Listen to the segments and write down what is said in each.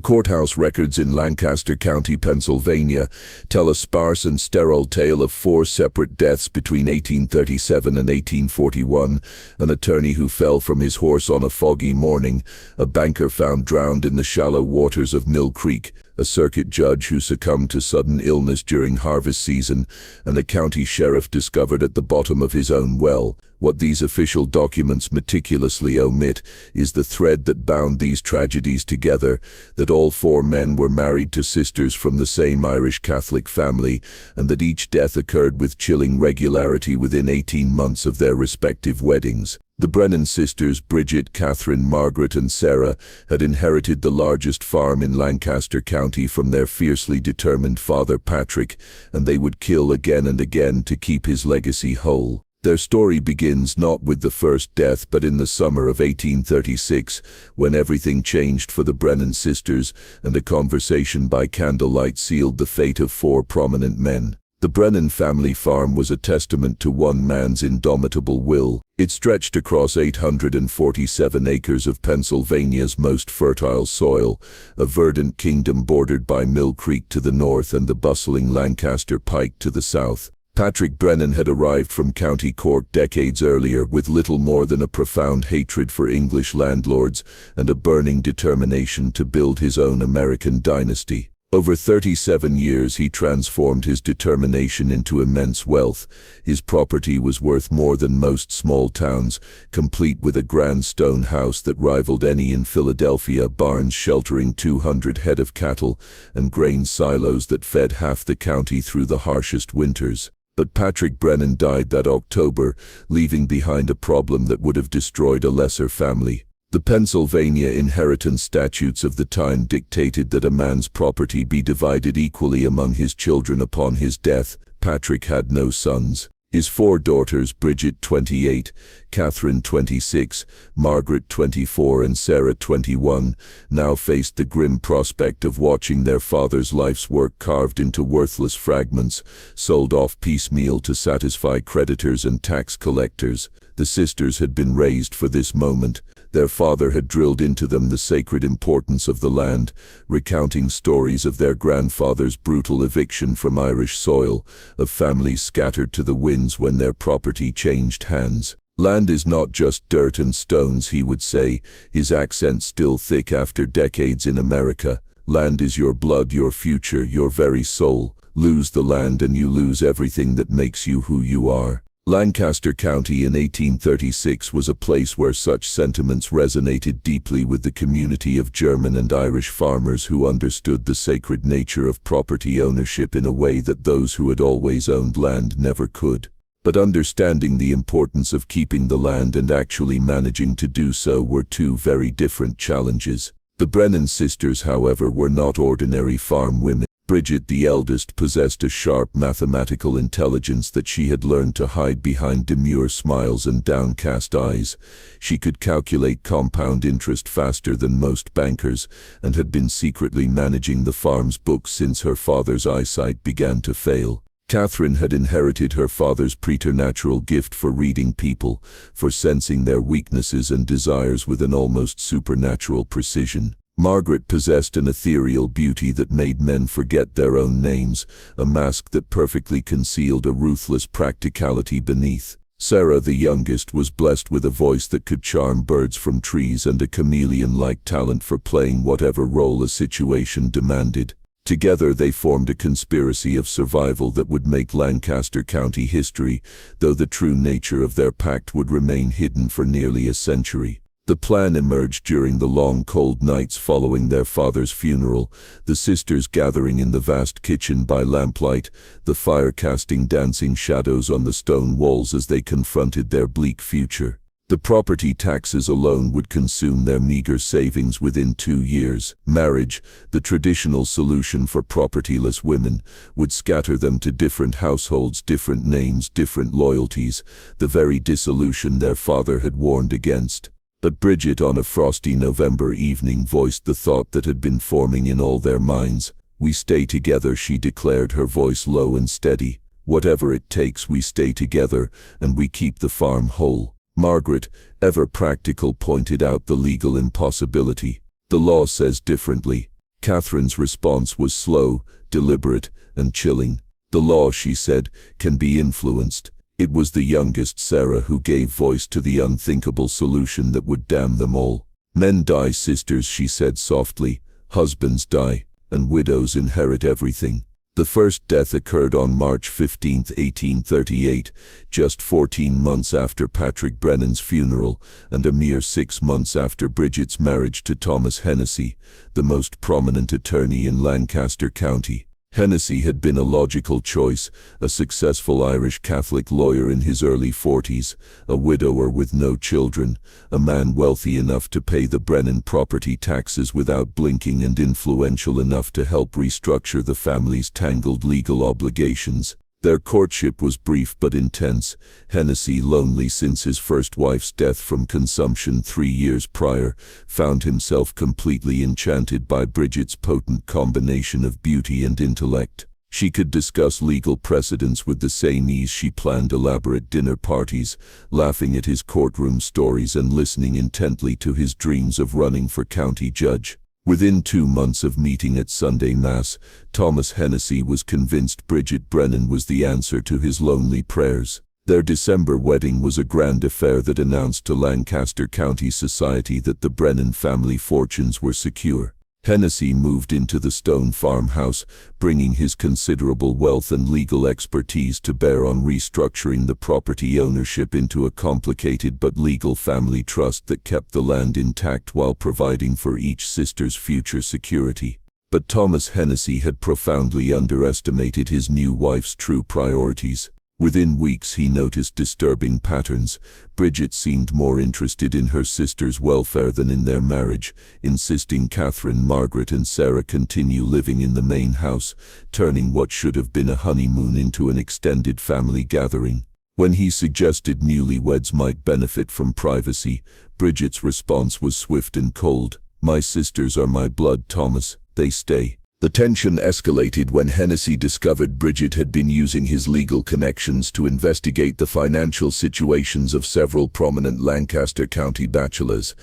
The courthouse records in Lancaster County, Pennsylvania, tell a sparse and sterile tale of 4 separate deaths between 1837 and 1841, an attorney who fell from his horse on a foggy morning, a banker found drowned in the shallow waters of Mill Creek, a circuit judge who succumbed to sudden illness during harvest season, and a county sheriff discovered at the bottom of his own well. What these official documents meticulously omit is the thread that bound these tragedies together, that all 4 men were married to sisters from the same Irish Catholic family, and that each death occurred with chilling regularity within 18 months of their respective weddings. The Brennan sisters, Bridget, Catherine, Margaret, and Sarah, had inherited the largest farm in Lancaster County from their fiercely determined father Patrick, and they would kill again and again to keep his legacy whole. Their story begins not with the first death but in the summer of 1836, when everything changed for the Brennan sisters, and a conversation by candlelight sealed the fate of 4 prominent men. The Brennan family farm was a testament to one man's indomitable will. It stretched across 847 acres of Pennsylvania's most fertile soil, a verdant kingdom bordered by Mill Creek to the north and the bustling Lancaster Pike to the south. Patrick Brennan had arrived from County Cork decades earlier with little more than a profound hatred for English landlords and a burning determination to build his own American dynasty. Over 37 years he transformed his determination into immense wealth. His property was worth more than most small towns, complete with a grand stone house that rivaled any in Philadelphia, barns sheltering 200 head of cattle, and grain silos that fed half the county through the harshest winters. But Patrick Brennan died that October, leaving behind a problem that would have destroyed a lesser family. The Pennsylvania inheritance statutes of the time dictated that a man's property be divided equally among his children upon his death. Patrick had no sons. His 4 daughters, Bridget 28, Catherine 26, Margaret 24 and Sarah 21, now faced the grim prospect of watching their father's life's work carved into worthless fragments, sold off piecemeal to satisfy creditors and tax collectors. The sisters had been raised for this moment. Their father had drilled into them the sacred importance of the land, recounting stories of their grandfather's brutal eviction from Irish soil, of families scattered to the winds when their property changed hands. "Land is not just dirt and stones," he would say, his accent still thick after decades in America. "Land is your blood, your future, your very soul. Lose the land and you lose everything that makes you who you are." Lancaster County in 1836 was a place where such sentiments resonated deeply with the community of German and Irish farmers who understood the sacred nature of property ownership in a way that those who had always owned land never could. But understanding the importance of keeping the land and actually managing to do so were 2 very different challenges. The Brennan sisters, however, were not ordinary farm women. Bridget, the eldest, possessed a sharp mathematical intelligence that she had learned to hide behind demure smiles and downcast eyes. She could calculate compound interest faster than most bankers, and had been secretly managing the farm's books since her father's eyesight began to fail. Catherine had inherited her father's preternatural gift for reading people, for sensing their weaknesses and desires with an almost supernatural precision. Margaret possessed an ethereal beauty that made men forget their own names, a mask that perfectly concealed a ruthless practicality beneath. Sarah, the youngest, was blessed with a voice that could charm birds from trees and a chameleon-like talent for playing whatever role a situation demanded. Together they formed a conspiracy of survival that would make Lancaster County history, though the true nature of their pact would remain hidden for nearly a century. The plan emerged during the long cold nights following their father's funeral, the sisters gathering in the vast kitchen by lamplight, the fire casting dancing shadows on the stone walls as they confronted their bleak future. The property taxes alone would consume their meager savings within 2 years. Marriage, the traditional solution for propertyless women, would scatter them to different households, different names, different loyalties, the very dissolution their father had warned against. But Bridget, on a frosty November evening, voiced the thought that had been forming in all their minds. "We stay together," she declared, her voice low and steady. "Whatever it takes, we stay together, and we keep the farm whole." Margaret, ever practical, pointed out the legal impossibility. "The law says differently. Catherine's response was slow, deliberate, and chilling. "The law," she said, "can be influenced." It was the youngest Sarah who gave voice to the unthinkable solution that would damn them all. "Men die, sisters," she said softly. "Husbands die, and widows inherit everything." The first death occurred on March 15, 1838, just 14 months after Patrick Brennan's funeral, and a mere 6 months after Bridget's marriage to Thomas Hennessy, the most prominent attorney in Lancaster County. Hennessy had been a logical choice, a successful Irish Catholic lawyer in his early 40s, a widower with no children, a man wealthy enough to pay the Brennan property taxes without blinking and influential enough to help restructure the family's tangled legal obligations. Their courtship was brief but intense. Hennessy, lonely since his first wife's death from consumption 3 years prior, found himself completely enchanted by Bridget's potent combination of beauty and intellect. She could discuss legal precedents with the same ease she planned elaborate dinner parties, laughing at his courtroom stories and listening intently to his dreams of running for county judge. Within 2 months of meeting at Sunday Mass, Thomas Hennessy was convinced Bridget Brennan was the answer to his lonely prayers. Their December wedding was a grand affair that announced to Lancaster County society that the Brennan family fortunes were secure. Hennessy moved into the stone farmhouse, bringing his considerable wealth and legal expertise to bear on restructuring the property ownership into a complicated but legal family trust that kept the land intact while providing for each sister's future security. But Thomas Hennessy had profoundly underestimated his new wife's true priorities. Within weeks he noticed disturbing patterns. Bridget seemed more interested in her sister's welfare than in their marriage, insisting Catherine, Margaret and Sarah continue living in the main house, turning what should have been a honeymoon into an extended family gathering. When he suggested newlyweds might benefit from privacy, Bridget's response was swift and cold. "My sisters are my blood, Thomas. They stay." The tension escalated when Hennessy discovered Bridget had been using his legal connections to investigate the financial situations of several prominent Lancaster County bachelors.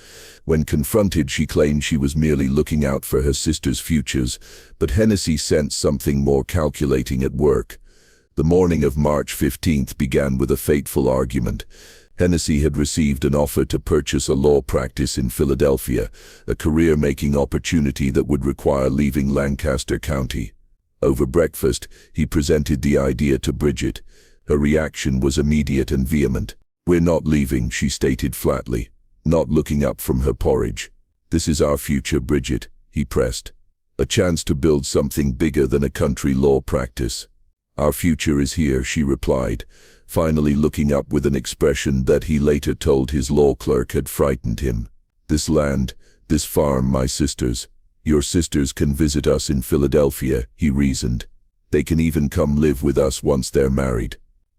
When confronted, she claimed she was merely looking out for her sister's futures, but Hennessy sensed something more calculating at work. The morning of March 15th began with a fateful argument. Hennessy had received an offer to purchase a law practice in Philadelphia, a career-making opportunity that would require leaving Lancaster County. Over breakfast, he presented the idea to Bridget. Her reaction was immediate and vehement. "We're not leaving," she stated flatly, not looking up from her porridge. "This is our future, Bridget," he pressed. "A chance to build something bigger than a country law practice." "Our future is here," she replied, finally looking up with an expression that he later told his law clerk had frightened him. "This land, this farm, my sisters. Your sisters can visit us in Philadelphia," he reasoned. "They can even come live with us once they're married."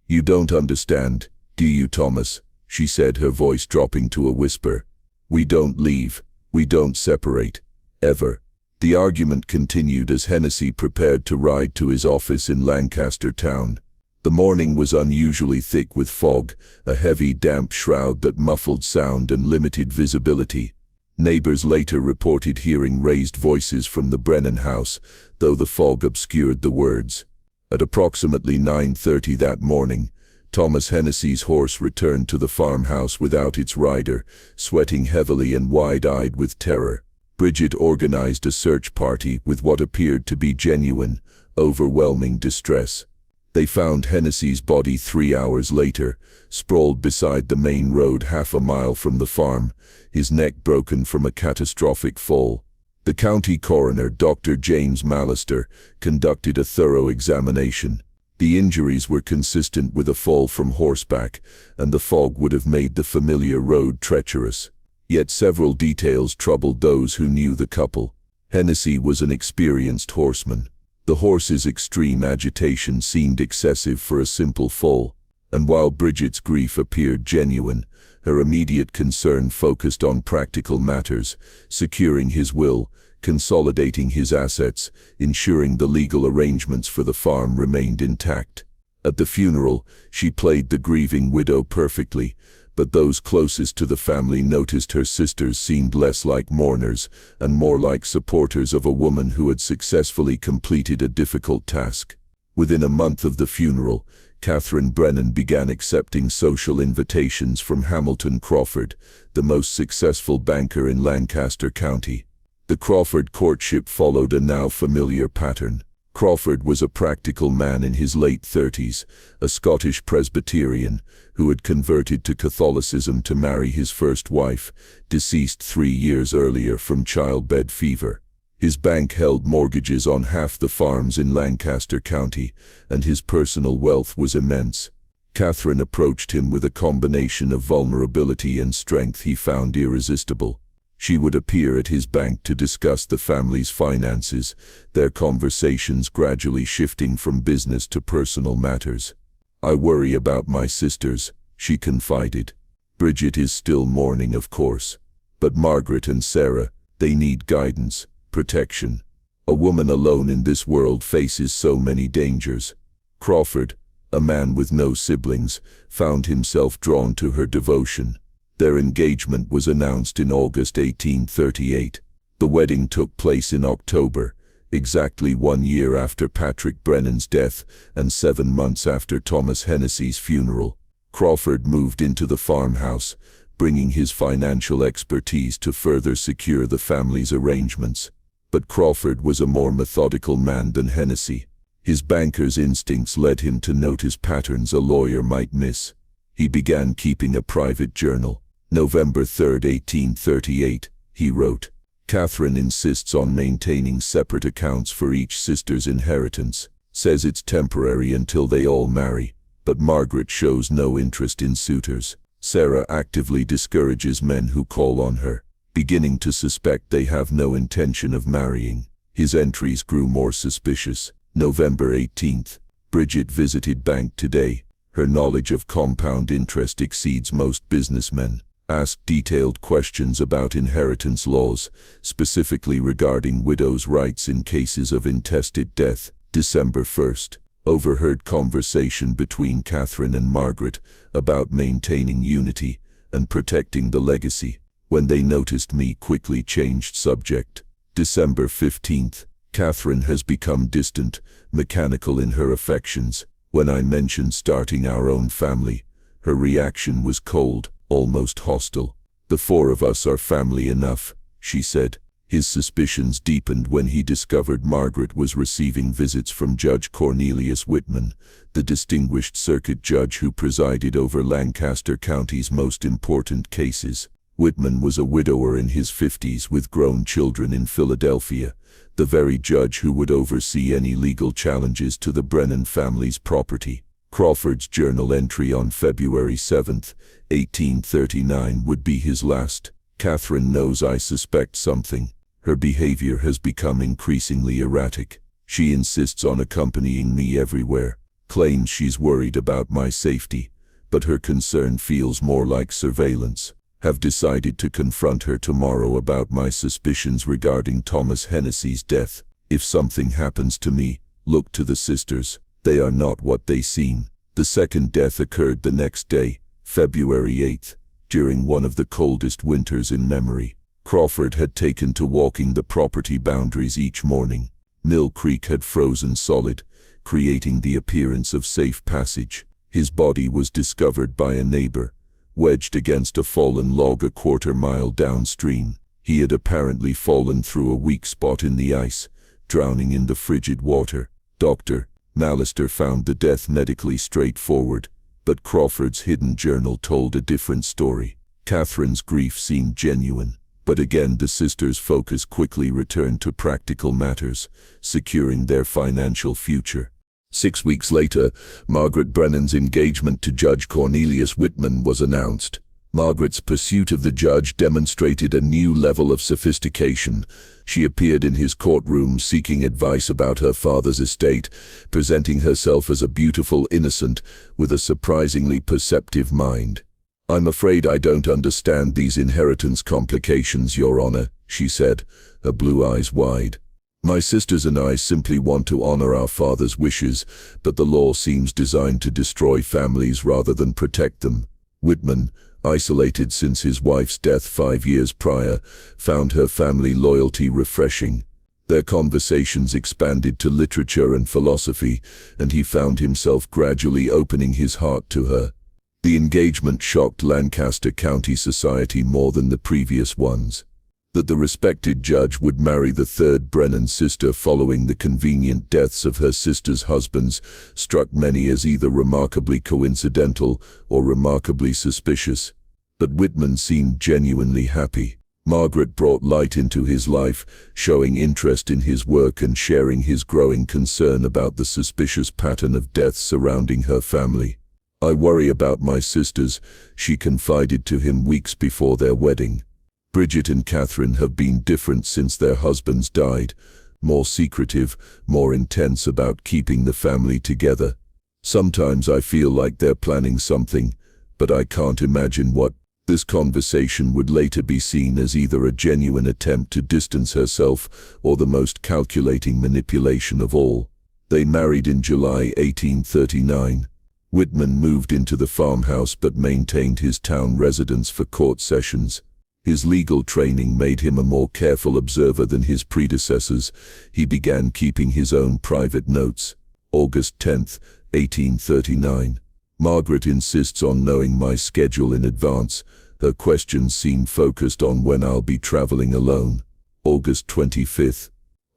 "You don't understand, do you, Thomas?" she said, her voice dropping to a whisper. "We don't leave. We don't separate. Ever." The argument continued as Hennessy prepared to ride to his office in Lancaster town. The morning was unusually thick with fog, a heavy, damp shroud that muffled sound and limited visibility. Neighbors later reported hearing raised voices from the Brennan house, though the fog obscured the words. At approximately 9:30 that morning, Thomas Hennessy's horse returned to the farmhouse without its rider, sweating heavily and wide-eyed with terror. Bridget organized a search party with what appeared to be genuine, overwhelming distress. They found Hennessy's body 3 hours later, sprawled beside the main road half a mile from the farm, his neck broken from a catastrophic fall. The county coroner, Dr. James Mallister, conducted a thorough examination. The injuries were consistent with a fall from horseback, and the fog would have made the familiar road treacherous. Yet several details troubled those who knew the couple. Hennessy was an experienced horseman. The horse's extreme agitation seemed excessive for a simple fall, and while Bridget's grief appeared genuine, her immediate concern focused on practical matters, securing his will, consolidating his assets, ensuring the legal arrangements for the farm remained intact. At the funeral, she played the grieving widow perfectly, but those closest to the family noticed her sisters seemed less like mourners and more like supporters of a woman who had successfully completed a difficult task. Within a month of the funeral, Catherine Brennan began accepting social invitations from Hamilton Crawford, the most successful banker in Lancaster County. The Crawford courtship followed a now familiar pattern. Crawford was a practical man in his late 30s, a Scottish Presbyterian, who had converted to Catholicism to marry his first wife, deceased 3 years earlier from childbed fever. His bank held mortgages on half the farms in Lancaster County, and his personal wealth was immense. Catherine approached him with a combination of vulnerability and strength he found irresistible. She would appear at his bank to discuss the family's finances, their conversations gradually shifting from business to personal matters. "I worry about my sisters," she confided. "Bridget is still mourning, of course. But Margaret and Sarah, they need guidance, protection. A woman alone in this world faces so many dangers." Crawford, a man with no siblings, found himself drawn to her devotion. Their engagement was announced in August 1838. The wedding took place in October, exactly 1 year after Patrick Brennan's death and 7 months after Thomas Hennessy's funeral. Crawford moved into the farmhouse, bringing his financial expertise to further secure the family's arrangements. But Crawford was a more methodical man than Hennessy. His banker's instincts led him to notice patterns a lawyer might miss. He began keeping a private journal. November 3, 1838, he wrote, "Catherine insists on maintaining separate accounts for each sister's inheritance, says it's temporary until they all marry, but Margaret shows no interest in suitors. Sarah actively discourages men who call on her, beginning to suspect they have no intention of marrying." His entries grew more suspicious. November 18th, Bridget visited bank today. Her knowledge of compound interest exceeds most businessmen. Asked detailed questions about inheritance laws, specifically regarding widows' rights in cases of intestate death. December 1st, overheard conversation between Catherine and Margaret about maintaining unity and protecting the legacy. When they noticed me, quickly changed subject. December 15th, Catherine has become distant, mechanical in her affections. When I mentioned starting our own family, her reaction was cold, almost hostile. "The 4 of us are family enough," she said. His suspicions deepened when he discovered Margaret was receiving visits from Judge Cornelius Whitman, the distinguished circuit judge who presided over Lancaster County's most important cases. Whitman was a widower in his 50s with grown children in Philadelphia, the very judge who would oversee any legal challenges to the Brennan family's property. Crawford's journal entry on February 7, 1839 would be his last. "Catherine knows I suspect something. Her behavior has become increasingly erratic. She insists on accompanying me everywhere, claims she's worried about my safety, but her concern feels more like surveillance. Have decided to confront her tomorrow about my suspicions regarding Thomas Hennessy's death. If something happens to me, look to the sisters. They are not what they seem." The second death occurred the next day, February 8th, during one of the coldest winters in memory. Crawford had taken to walking the property boundaries each morning. Mill Creek had frozen solid, creating the appearance of safe passage. His body was discovered by a neighbor, wedged against a fallen log a quarter-mile downstream. He had apparently fallen through a weak spot in the ice, drowning in the frigid water. Dr. Mallister found the death medically straightforward, but Crawford's hidden journal told a different story. Catherine's grief seemed genuine, but again the sisters' focus quickly returned to practical matters, securing their financial future. 6 weeks later, Margaret Brennan's engagement to Judge Cornelius Whitman was announced. Margaret's pursuit of the judge demonstrated a new level of sophistication. She appeared in his courtroom seeking advice about her father's estate, presenting herself as a beautiful innocent with a surprisingly perceptive mind. "I'm afraid I don't understand these inheritance complications, Your Honor," she said, her blue eyes wide. "My sisters and I simply want to honor our father's wishes, but the law seems designed to destroy families rather than protect them." Whitman, isolated since his wife's death 5 years prior, found her family loyalty refreshing. Their conversations expanded to literature and philosophy, and he found himself gradually opening his heart to her. The engagement shocked Lancaster County society more than the previous ones. That the respected judge would marry the third Brennan sister following the convenient deaths of her sister's husbands struck many as either remarkably coincidental or remarkably suspicious. But Whitman seemed genuinely happy. Margaret brought light into his life, showing interest in his work and sharing his growing concern about the suspicious pattern of deaths surrounding her family. "I worry about my sisters," she confided to him weeks before their wedding. "Bridget and Catherine have been different since their husbands died, more secretive, more intense about keeping the family together. Sometimes I feel like they're planning something, but I can't imagine what." This conversation would later be seen as either a genuine attempt to distance herself or the most calculating manipulation of all. They married in July 1839. Whitman moved into the farmhouse but maintained his town residence for court sessions. His legal training made him a more careful observer than his predecessors. He began keeping his own private notes. August 10, 1839. "Margaret insists on knowing my schedule in advance. Her questions seem focused on when I'll be traveling alone." August 25.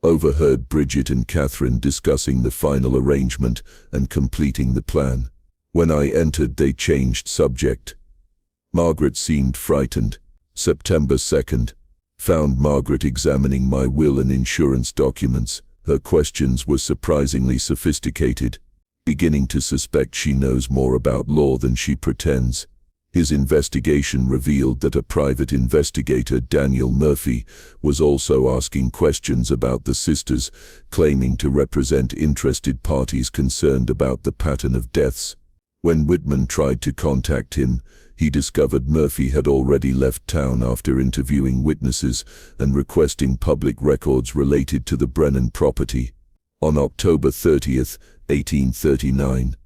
Overheard Bridget and Catherine discussing the final arrangement and completing the plan. When I entered, they changed subject. Margaret seemed frightened. September 2. Found Margaret examining my will and insurance documents. Her questions were surprisingly sophisticated. Beginning to suspect she knows more about law than she pretends. His investigation revealed that a private investigator, Daniel Murphy, was also asking questions about the sisters, claiming to represent interested parties concerned about the pattern of deaths. When Whitman tried to contact him, he discovered Murphy had already left town after interviewing witnesses and requesting public records related to the Brennan property. On October 30, 1839,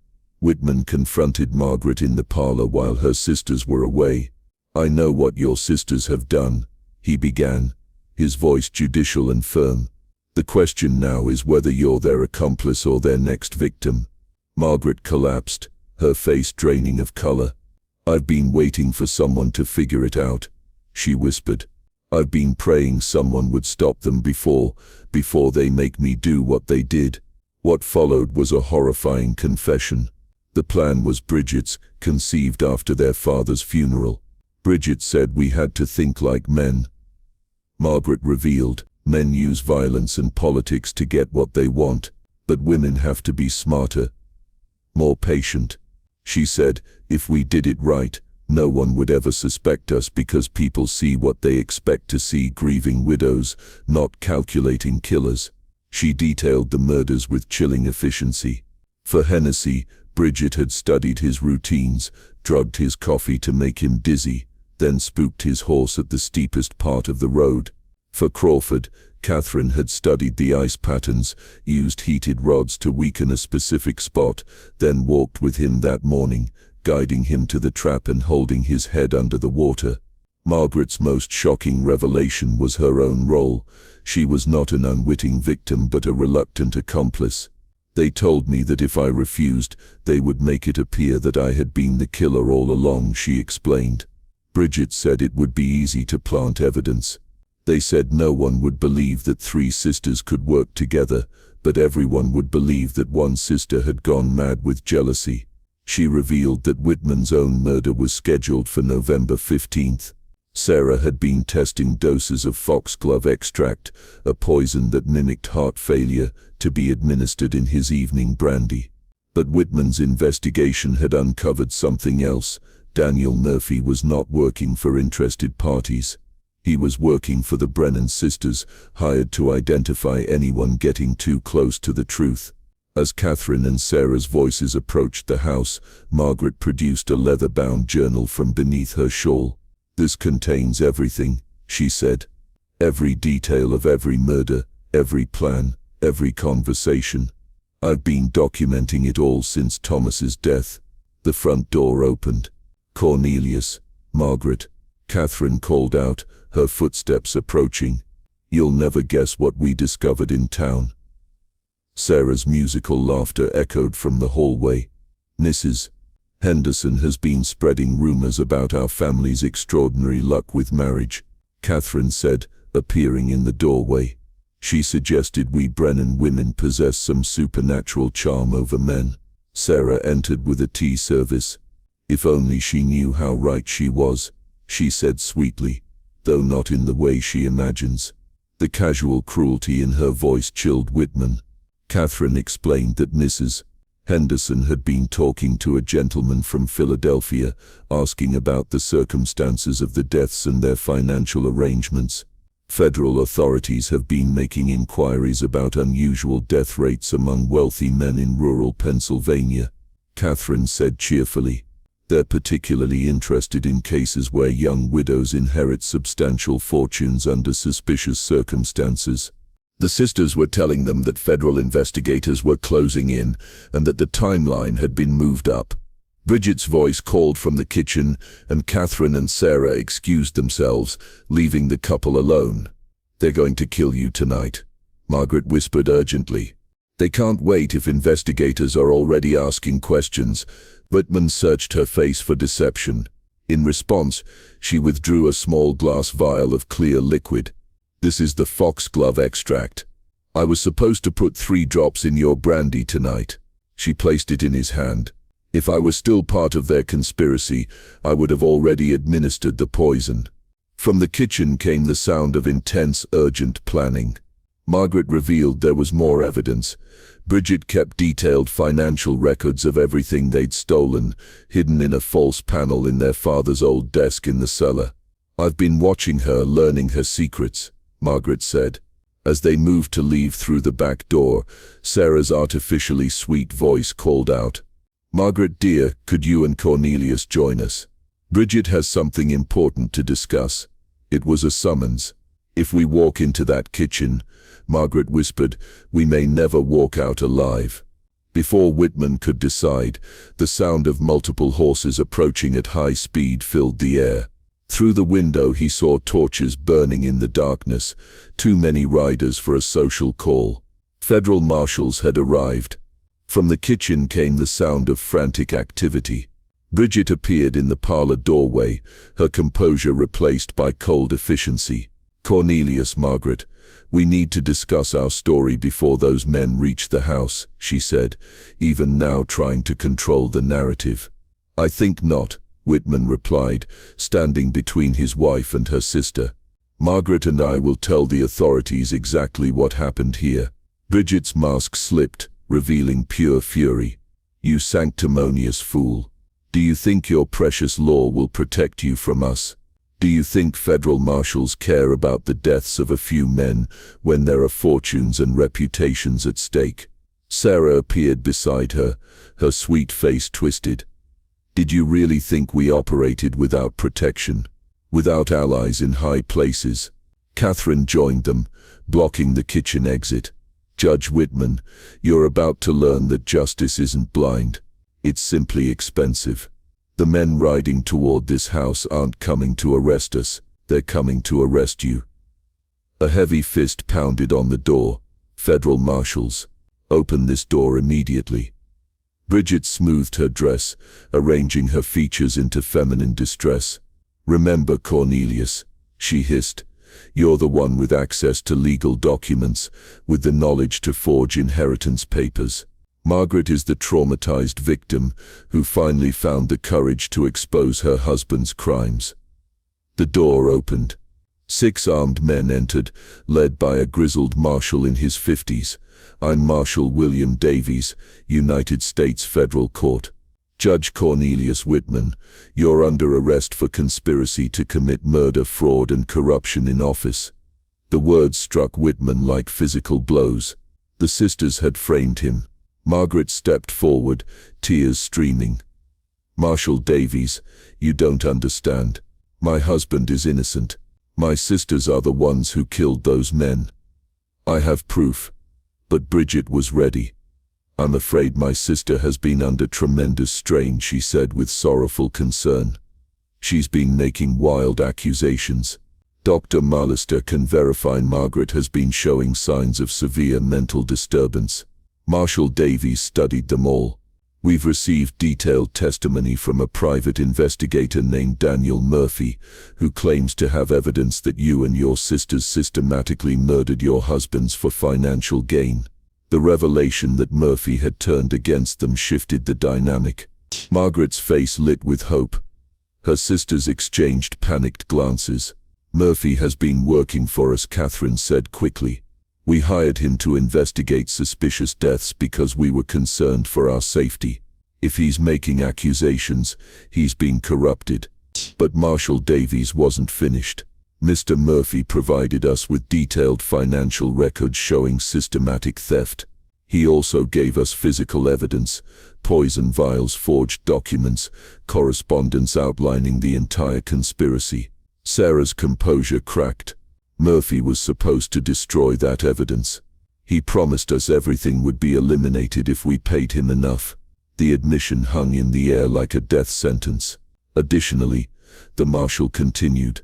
Whitman confronted Margaret in the parlor while her sisters were away. "I know what your sisters have done," he began, his voice judicial and firm. "The question now is whether you're their accomplice or their next victim." Margaret collapsed, her face draining of color. "I've been waiting for someone to figure it out," she whispered. "I've been praying someone would stop them before they make me do what they did." What followed was a horrifying confession. The plan was Bridget's, conceived after their father's funeral. Bridget said we had to think like men. Margaret revealed, men use violence and politics to get what they want, but women have to be smarter, more patient. She said, if we did it right, no one would ever suspect us because people see what they expect to see: grieving widows, not calculating killers. She detailed the murders with chilling efficiency. For Hennessy, Bridget had studied his routines, drugged his coffee to make him dizzy, then spooked his horse at the steepest part of the road. For Crawford, Catherine had studied the ice patterns, used heated rods to weaken a specific spot, then walked with him that morning, guiding him to the trap and holding his head under the water. Margaret's most shocking revelation was her own role. She was not an unwitting victim but a reluctant accomplice. "They told me that if I refused, they would make it appear that I had been the killer all along," she explained. Bridget said it would be easy to plant evidence. They said no one would believe that three sisters could work together, but everyone would believe that one sister had gone mad with jealousy. She revealed that Whitman's own murder was scheduled for November 15th. Sarah had been testing doses of foxglove extract, a poison that mimicked heart failure, to be administered in his evening brandy. But Whitman's investigation had uncovered something else. Daniel Murphy was not working for interested parties. He was working for the Brennan sisters, hired to identify anyone getting too close to the truth. As Catherine and Sarah's voices approached the house, Margaret produced a leather-bound journal from beneath her shawl. "This contains everything," she said. "Every detail of every murder, every plan, every conversation. I've been documenting it all since Thomas's death." The front door opened. "Cornelius," Margaret, Catherine called out, her footsteps approaching. You'll never guess what we discovered in town. Sarah's musical laughter echoed from the hallway. Mrs. Henderson has been spreading rumors about our family's extraordinary luck with marriage, Catherine said, appearing in the doorway. She suggested we Brennan women possess some supernatural charm over men. Sarah entered with a tea service. If only she knew how right she was, she said sweetly, though not in the way she imagines. The casual cruelty in her voice chilled Whitman. Catherine explained that Mrs. Henderson had been talking to a gentleman from Philadelphia, asking about the circumstances of the deaths and their financial arrangements. Federal authorities have been making inquiries about unusual death rates among wealthy men in rural Pennsylvania, Catherine said cheerfully. They're particularly interested in cases where young widows inherit substantial fortunes under suspicious circumstances. The sisters were telling them that federal investigators were closing in and that the timeline had been moved up. Bridget's voice called from the kitchen, and Catherine and Sarah excused themselves, leaving the couple alone. They're going to kill you tonight, Margaret whispered urgently. They can't wait if investigators are already asking questions. Whitman searched her face for deception. In response, she withdrew a small glass vial of clear liquid. This is the foxglove extract. I was supposed to put 3 drops in your brandy tonight. She placed it in his hand. If I was still part of their conspiracy, I would have already administered the poison. From the kitchen came the sound of intense, urgent planning. Margaret revealed there was more evidence. Bridget kept detailed financial records of everything they'd stolen, hidden in a false panel in their father's old desk in the cellar. I've been watching her, learning her secrets, Margaret said. As they moved to leave through the back door, Sarah's artificially sweet voice called out, Margaret dear, could you and Cornelius join us? Bridget has something important to discuss. It was a summons. If we walk into that kitchen, Margaret whispered, we may never walk out alive. Before Whitman could decide, the sound of multiple horses approaching at high speed filled the air. Through the window he saw torches burning in the darkness, too many riders for a social call. Federal marshals had arrived. From the kitchen came the sound of frantic activity. Bridget appeared in the parlor doorway, her composure replaced by cold efficiency. Cornelius, Margaret, we need to discuss our story before those men reach the house, she said, even now trying to control the narrative. I think not, Whitman replied, standing between his wife and her sister. Margaret and I will tell the authorities exactly what happened here. Bridget's mask slipped, revealing pure fury. You sanctimonious fool. Do you think your precious law will protect you from us? Do you think federal marshals care about the deaths of a few men when there are fortunes and reputations at stake? Sarah appeared beside her, her sweet face twisted. Did you really think we operated without protection, without allies in high places? Catherine joined them, blocking the kitchen exit. Judge Whitman, you're about to learn that justice isn't blind. It's simply expensive. The men riding toward this house aren't coming to arrest us, they're coming to arrest you. A heavy fist pounded on the door. Federal marshals, open this door immediately. Bridget smoothed her dress, arranging her features into feminine distress. Remember, Cornelius, she hissed. You're the one with access to legal documents, with the knowledge to forge inheritance papers. Margaret is the traumatized victim who finally found the courage to expose her husband's crimes. The door opened. 6 armed men entered, led by a grizzled marshal in his 50s. I'm Marshal William Davies, United States Federal Court. Judge Cornelius Whitman, you're under arrest for conspiracy to commit murder, fraud, and corruption in office. The words struck Whitman like physical blows. The sisters had framed him. Margaret stepped forward, tears streaming. Marshal Davies, you don't understand. My husband is innocent. My sisters are the ones who killed those men. I have proof. But Bridget was ready. I'm afraid my sister has been under tremendous strain, she said with sorrowful concern. She's been making wild accusations. Dr. Marlister can verify Margaret has been showing signs of severe mental disturbance. Marshal Davies studied them all. We've received detailed testimony from a private investigator named Daniel Murphy, who claims to have evidence that you and your sisters systematically murdered your husbands for financial gain. The revelation that Murphy had turned against them shifted the dynamic. Margaret's face lit with hope. Her sisters exchanged panicked glances. "Murphy has been working for us," Catherine said quickly. "We hired him to investigate suspicious deaths because we were concerned for our safety. If he's making accusations, he's been corrupted." But Marshal Davies wasn't finished. Mr. Murphy provided us with detailed financial records showing systematic theft. He also gave us physical evidence, poison vials, forged documents, correspondence outlining the entire conspiracy. Sarah's composure cracked. Murphy was supposed to destroy that evidence. He promised us everything would be eliminated if we paid him enough. The admission hung in the air like a death sentence. Additionally, the marshal continued,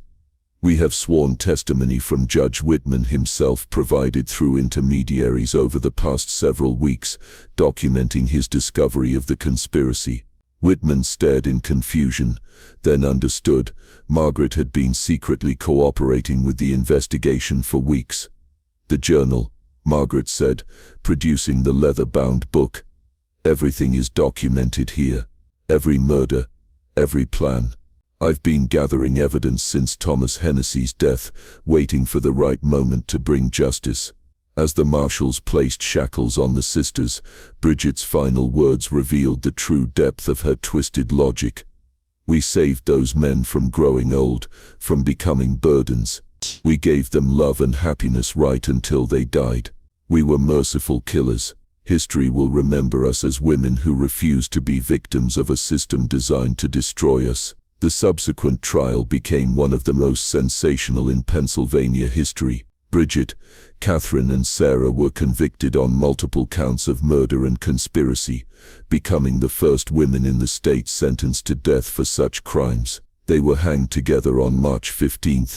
"We have sworn testimony from Judge Whitman himself provided through intermediaries over the past several weeks, documenting his discovery of the conspiracy." Whitman stared in confusion, then understood. Margaret had been secretly cooperating with the investigation for weeks. "The journal," Margaret said, producing the leather-bound book. "Everything is documented here. Every murder, every plan. I've been gathering evidence since Thomas Hennessy's death, waiting for the right moment to bring justice." As the marshals placed shackles on the sisters, Bridget's final words revealed the true depth of her twisted logic. "We saved those men from growing old, from becoming burdens. We gave them love and happiness right until they died. We were merciful killers. History will remember us as women who refused to be victims of a system designed to destroy us." The subsequent trial became one of the most sensational in Pennsylvania history. Bridget, Catherine and Sarah were convicted on multiple counts of murder and conspiracy, becoming the first women in the state sentenced to death for such crimes. They were hanged together on March 15,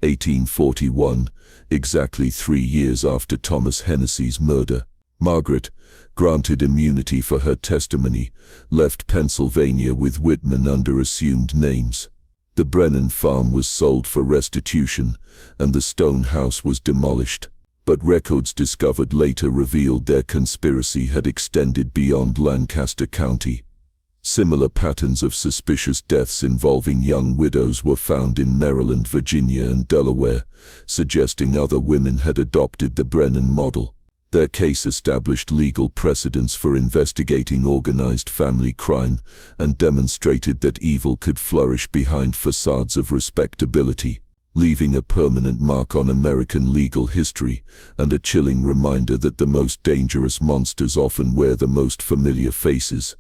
1841, exactly 3 years after Thomas Hennessy's murder. Margaret, granted immunity for her testimony, left Pennsylvania with Whitman under assumed names. The Brennan farm was sold for restitution, and the stone house was demolished. But records discovered later revealed their conspiracy had extended beyond Lancaster County. Similar patterns of suspicious deaths involving young widows were found in Maryland, Virginia, and Delaware, suggesting other women had adopted the Brennan model. Their case established legal precedents for investigating organized family crime and demonstrated that evil could flourish behind facades of respectability, leaving a permanent mark on American legal history and a chilling reminder that the most dangerous monsters often wear the most familiar faces.